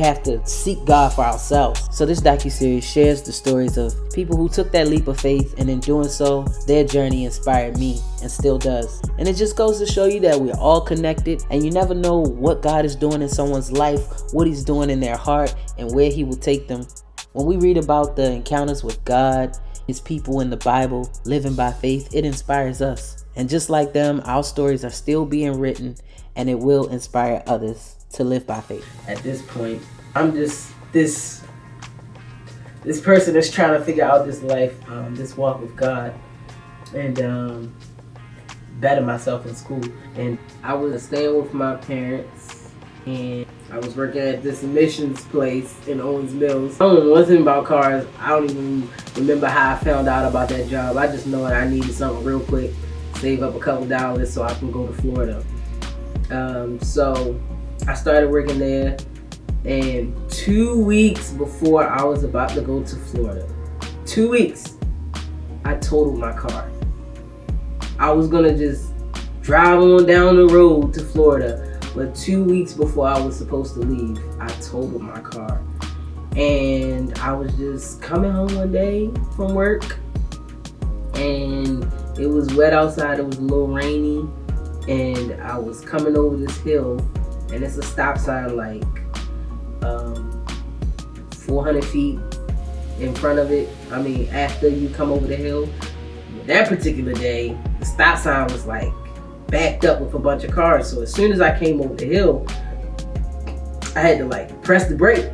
We have to seek God for ourselves. So this docuseries shares the stories of people who took that leap of faith, and in doing so, their journey inspired me and still does. And it just goes to show you that we're all connected, and you never know what God is doing in someone's life, what he's doing in their heart, and where he will take them. When we read about the encounters with God, his people in the Bible living by faith, it inspires us. And just like them, our stories are still being written, and it will inspire others to live by faith. At this point, I'm just this person that's trying to figure out this life, this walk with God, and better myself in school. And I was staying with my parents, and I was working at this emissions place in Owens Mills. I don't know nothing about cars. I don't even remember how I found out about that job. I just know that I needed something real quick, save up a couple dollars so I can go to Florida. So I started working there, and 2 weeks before I was about to go to Florida, 2 weeks, I totaled my car. I was gonna just drive on down the road to Florida, but 2 weeks before I was supposed to leave, I totaled my car. And I was just coming home one day from work, and it was wet outside, it was a little rainy, and I was coming over this hill, and it's a stop sign like 400 feet in front of it. I mean, after you come over the hill. That particular day, the stop sign was like backed up with a bunch of cars. So as soon as I came over the hill, I had to like press the brake,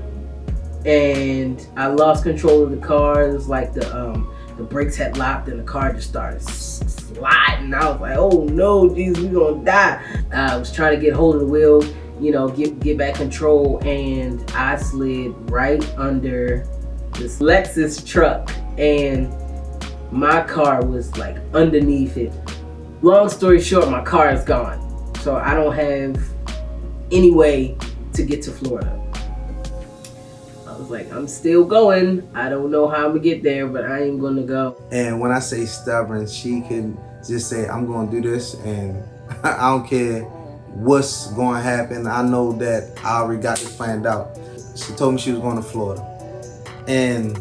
and I lost control of the car. It was like the brakes had locked, and the car just started sliding. I was like, oh no, geez, we gonna die. I was trying to get hold of the wheel, get back control, and I slid right under this Lexus truck, and my car was like underneath it. Long story short, my car is gone. So I don't have any way to get to Florida. I was like, I'm still going. I don't know how I'm gonna get there, but I ain't gonna go. And when I say stubborn, she can just say, I'm gonna do this, and I don't care what's gonna happen. I know that I already got this planned out. She told me she was going to Florida. And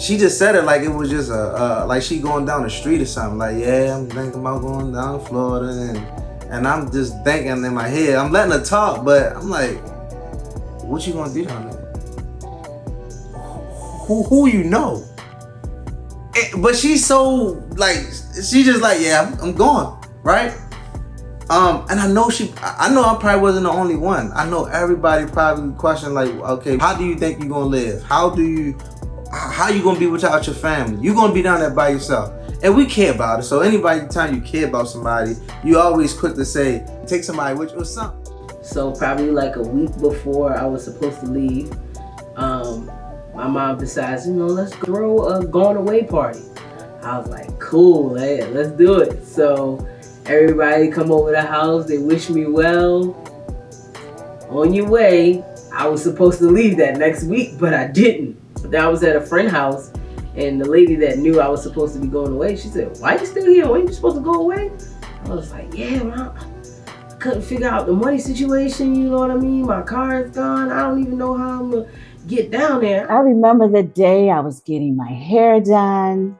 she just said it like it was just like she going down the street or something. Like, yeah, I'm thinking about going down to Florida, and I'm just thinking in my head, I'm letting her talk, but I'm like, what you gonna do down there? Who you know? But she's so like, she just like, yeah, I'm going, right? And I know I probably wasn't the only one. I know everybody probably questioned like, okay, how do you think you're gonna live? How you gonna be without your family? You gonna be down there by yourself? And we care about it. So anytime you care about somebody, you always quick to say, take somebody with you or something. So probably like a week before I was supposed to leave, my mom decides, let's throw a going away party. I was like, cool, hey, let's do it. So everybody come over the house, they wish me well. On your way, I was supposed to leave that next week, but I didn't. I was at a friend's house, and the lady that knew I was supposed to be going away, she said, why are you still here? When you supposed to go away? I was like, yeah, Mom. I couldn't figure out the money situation, you know what I mean? My car is gone. I don't even know how I'm going to get down there. I remember the day I was getting my hair done.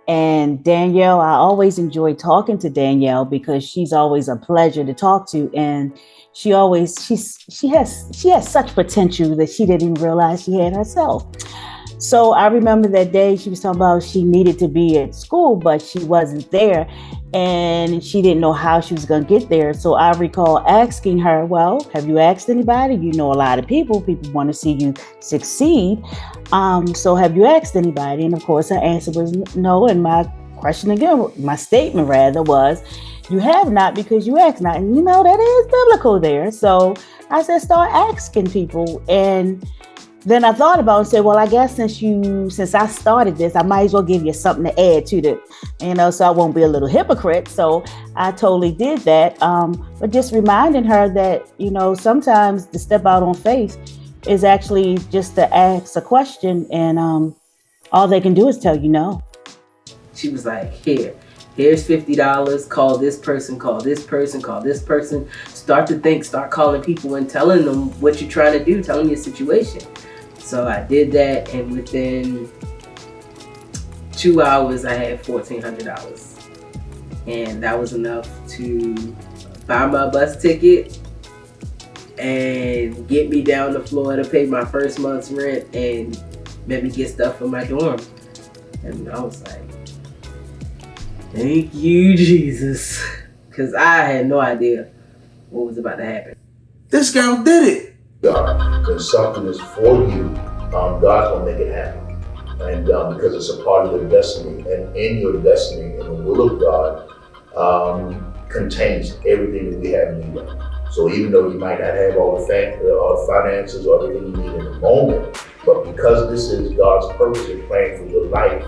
And Danielle, I always enjoy talking to Danielle because she's always a pleasure to talk to. And she has such potential that she didn't even realize she had herself. So I remember that day she was talking about she needed to be at school, but she wasn't there, and she didn't know how she was going to get there. So I recall asking her, well, have you asked anybody? You know, a lot of people want to see you succeed. So have you asked anybody? And of course her answer was no. And my statement rather was, you have not because you ask not. And that is biblical there. So I said, start asking people. And then I thought about it and said, well, I guess since I started this, I might as well give you something to add to the, so I won't be a little hypocrite. So I totally did that. But just reminding her that, sometimes to step out on faith is actually just to ask a question, and all they can do is tell you no. She was like, here, Here's $50. Call this person, call this person, call this person. Start to think, start calling people and telling them what you're trying to do, telling them your situation. So I did that, and within 2 hours, I had $1,400. And that was enough to buy my bus ticket and get me down to Florida, pay my first month's rent, and let me get stuff for my dorm. And I was like, thank you, Jesus. Because I had no idea what was about to happen. This girl did it. God, when something is for you, God's gonna make it happen. And because it's a part of your destiny, and in your destiny, in the will of God, contains everything that we have need of. So even though you might not have all the finances or everything you need in the moment, but because this is God's purpose and plan for your life,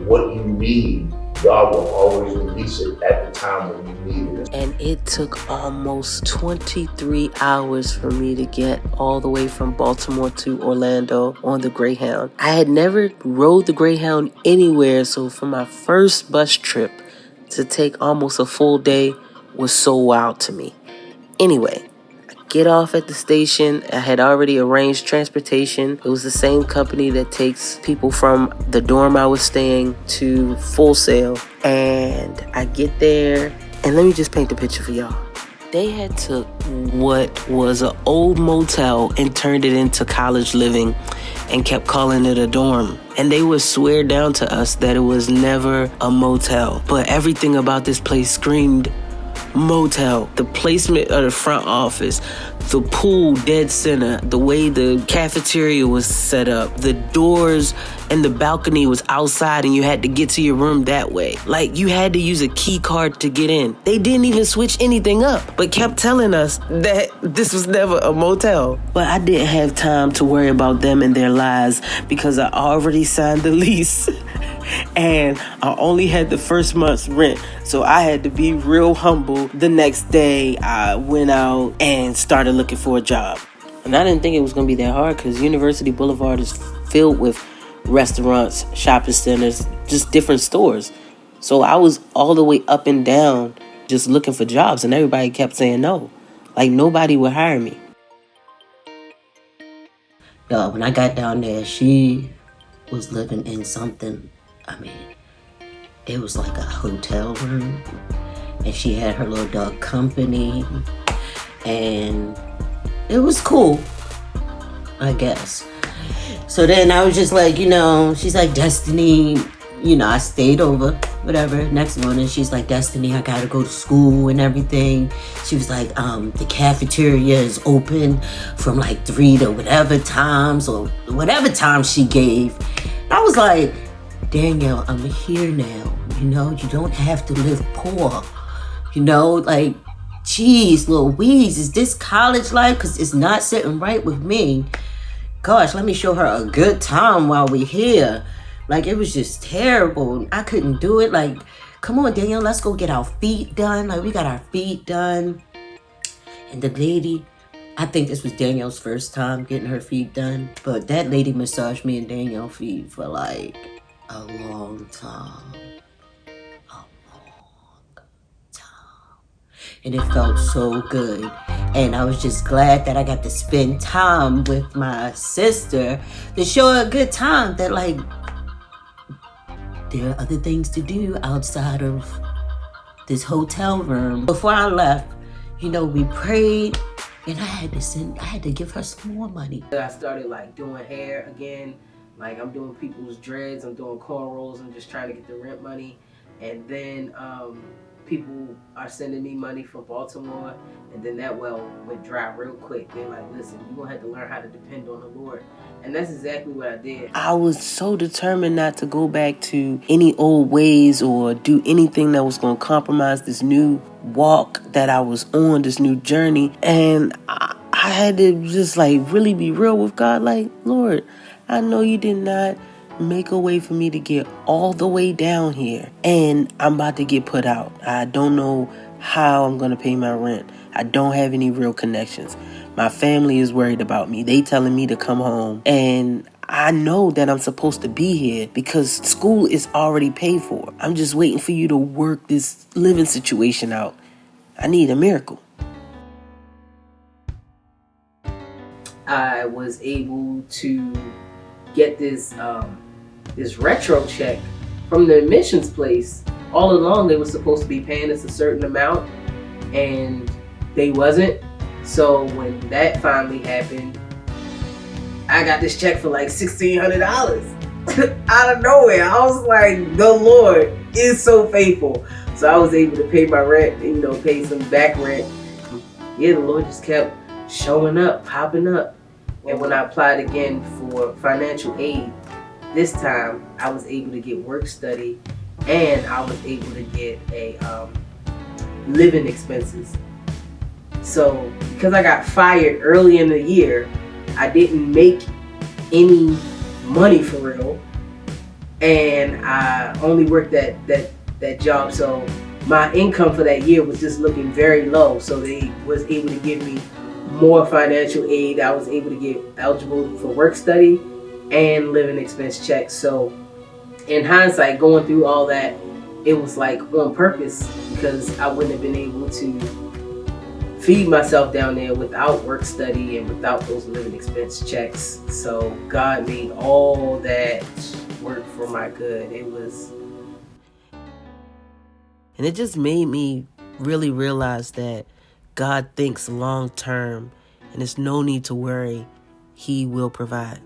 what you need, God will always release it at the time when you need it. And it took almost 23 hours for me to get all the way from Baltimore to Orlando on the Greyhound. I had never rode the Greyhound anywhere, so for my first bus trip to take almost a full day was so wild to me. Anyway, I get off at the station. I had already arranged transportation. It was the same company that takes people from the dorm I was staying to Full Sail. And I get there, and let me just paint the picture for y'all. They had took what was an old motel and turned it into college living and kept calling it a dorm. And they would swear down to us that it was never a motel. But everything about this place screamed motel. The placement of the front office, the pool dead center, the way the cafeteria was set up, the doors and the balcony was outside and you had to get to your room that way. Like, you had to use a key card to get in. They didn't even switch anything up, but kept telling us that this was never a motel. But I didn't have time to worry about them and their lies because I already signed the lease. And I only had the first month's rent, so I had to be real humble. The next day, I went out and started looking for a job. And I didn't think it was going to be that hard because University Boulevard is filled with restaurants, shopping centers, just different stores. So I was all the way up and down just looking for jobs, and everybody kept saying no. Like, nobody would hire me. Yo, when I got down there, she was living in something. I mean, it was like a hotel room, and she had her little dog company, and it was cool, I guess. So then I was just like, she's like, Destiny, I stayed over, whatever. Next morning, she's like, Destiny, I gotta go to school and everything. She was like, the cafeteria is open from like 3 to whatever times, or whatever time she gave. I was like, Danielle, I'm here now. You don't have to live poor. Like, geez, Louise, is this college life? Because it's not sitting right with me. Gosh, let me show her a good time while we're here. Like, it was just terrible. I couldn't do it. Like, come on, Danielle, let's go get our feet done. Like, we got our feet done. And the lady, I think this was Danielle's first time getting her feet done. But that lady massaged me and Danielle's feet for like a long time. And it felt so good. And I was just glad that I got to spend time with my sister to show her a good time, that like there are other things to do outside of this hotel room. Before I left, we prayed, and I had to give her some more money. I started like doing hair again. Like, I'm doing people's dreads, I'm doing cornrows, I'm just trying to get the rent money. And then people are sending me money from Baltimore, and then that well went dry real quick. They're like, listen, you're gonna have to learn how to depend on the Lord. And that's exactly what I did. I was so determined not to go back to any old ways or do anything that was gonna compromise this new walk that I was on, this new journey. And I had to just like really be real with God. Like, Lord, I know you did not make a way for me to get all the way down here, and I'm about to get put out. I don't know how I'm going to pay my rent. I don't have any real connections. My family is worried about me. They telling me to come home, and I know that I'm supposed to be here because school is already paid for. I'm just waiting for you to work this living situation out. I need a miracle. I was able to get this retro check from the admissions place. All along, they were supposed to be paying us a certain amount, and they wasn't. So when that finally happened, I got this check for like $1,600 out of nowhere. I was like, the Lord is so faithful. So I was able to pay my rent, pay some back rent. Yeah, the Lord just kept showing up, popping up. And when I applied again for financial aid, this time I was able to get work study, and I was able to get a living expenses. So because I got fired early in the year, I didn't make any money for real, and I only worked that job. So my income for that year was just looking very low. So they was able to give me more financial aid. I was able to get eligible for work study and living expense checks. So in hindsight, going through all that, it was like on purpose, because I wouldn't have been able to feed myself down there without work study and without those living expense checks. So God made all that work for my good. And it just made me really realize that God thinks long term, and there's no need to worry. He will provide.